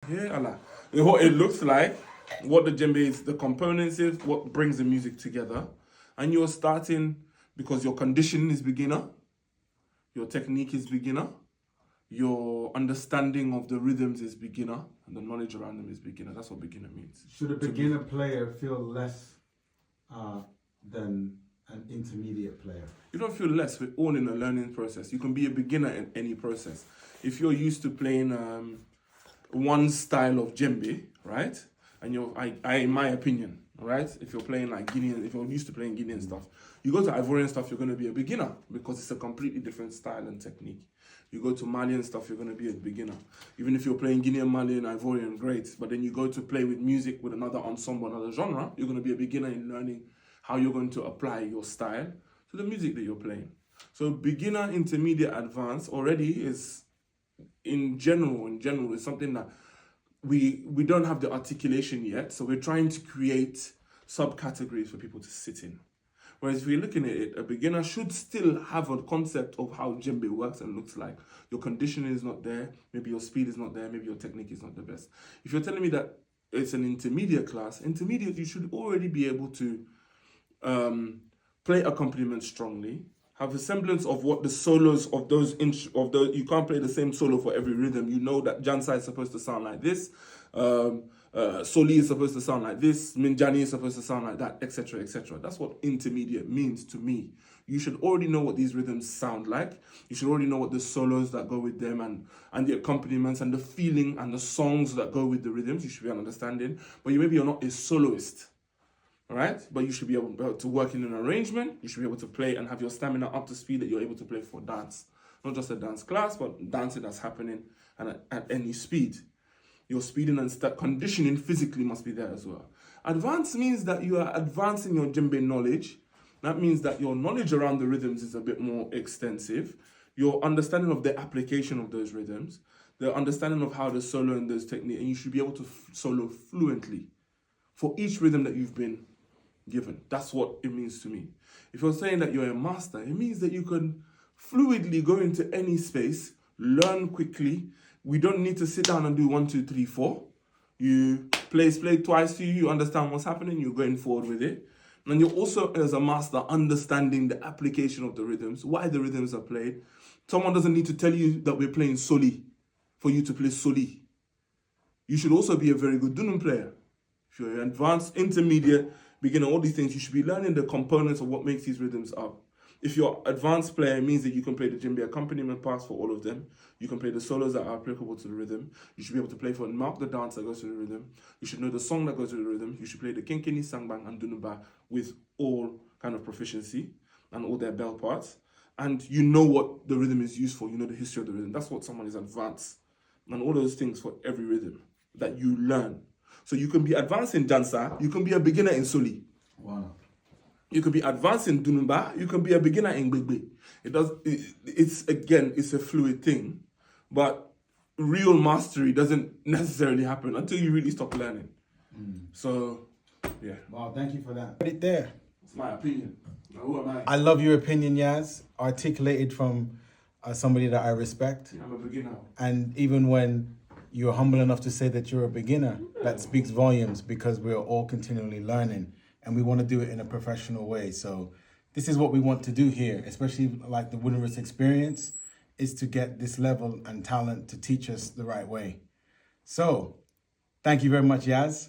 Yeah, Allah. What it looks like, what the djembe is, the components is, what brings the music together. And you're starting because your conditioning is beginner, your technique is beginner, your understanding of the rhythms is beginner, and the knowledge around them is beginner. That's what beginner means. Should a beginner player feel less than an intermediate player? You don't feel less. We're all in a learning process. You can be a beginner in any process. If you're used to playing one style of djembe, right? And in my opinion, right? If you're playing like Guinean, if you're used to playing Guinean stuff, you go to Ivorian stuff, you're going to be a beginner because it's a completely different style and technique. You go to Malian stuff, you're going to be a beginner. Even if you're playing Guinean, Malian, Ivorian, great. But then you go to play with music with another ensemble, another genre, you're going to be a beginner in learning how you're going to apply your style to the music that you're playing. So beginner, intermediate, advanced already is, in general, is something that we don't have the articulation yet. So we're trying to create subcategories for people to sit in. Whereas if you're looking at it, a beginner should still have a concept of how djembe works and looks like. Your conditioning is not there, maybe your speed is not there, maybe your technique is not the best. If you're telling me that it's an intermediate class, you should already be able to play accompaniment strongly, have a semblance of what the solos of those, you can't play the same solo for every rhythm. You know that Jansa is supposed to sound like this, Soli is supposed to sound like this, Minjani is supposed to sound like that, etc., etc. That's what intermediate means to me. You should already know what these rhythms sound like. You should already know what the solos that go with them and the accompaniments and the feeling and the songs that go with the rhythms. You should be understanding. But maybe you're not a soloist, all right? But you should be able to work in an arrangement. You should be able to play and have your stamina up to speed that you're able to play for dance. Not just a dance class, but dancing that's happening and at any speed. Your speeding and conditioning physically must be there as well. Advanced means that you are advancing your djembe knowledge. That means that your knowledge around the rhythms is a bit more extensive. Your understanding of the application of those rhythms, the understanding of how to solo and those techniques, and you should be able to solo fluently for each rhythm that you've been given. That's what it means to me. If you're saying that you're a master, it means that you can fluidly go into any space, learn quickly. We don't need to sit down and do 1, 2, 3, 4. You play twice to you understand what's happening, you're going forward with it. And you're also, as a master, understanding the application of the rhythms, why the rhythms are played. Someone doesn't need to tell you that we're playing Soli for you to play Soli. You should also be a very good Dunum player. If you're an advanced, intermediate, beginner, all these things, you should be learning the components of what makes these rhythms up. If you're an advanced player, it means that you can play the djembe accompaniment parts for all of them. You can play the solos that are applicable to the rhythm. You should be able to play for and mark the dance that goes to the rhythm. You should know the song that goes to the rhythm. You should play the kinkini, sangbang, and dunumba with all kind of proficiency and all their bell parts. And you know what the rhythm is used for. You know the history of the rhythm. That's what someone is advanced. And all those things for every rhythm that you learn. So you can be advanced in dansa. You can be a beginner in soli. Wow. You can be advanced in Dunumba, you can be a beginner in Gbegbe. It's a fluid thing, but real mastery doesn't necessarily happen until you really stop learning. So, yeah. Wow, thank you for that. Right there. It's my opinion. Now, who am I? I love your opinion, Yaz. Articulated from somebody that I respect. I'm a beginner. And even when you're humble enough to say that you're a beginner, that speaks volumes because we're all continually learning. And we want to do it in a professional way. So this is what we want to do here, especially like the Wilderness experience, is to get this level and talent to teach us the right way. So thank you very much, Yaz.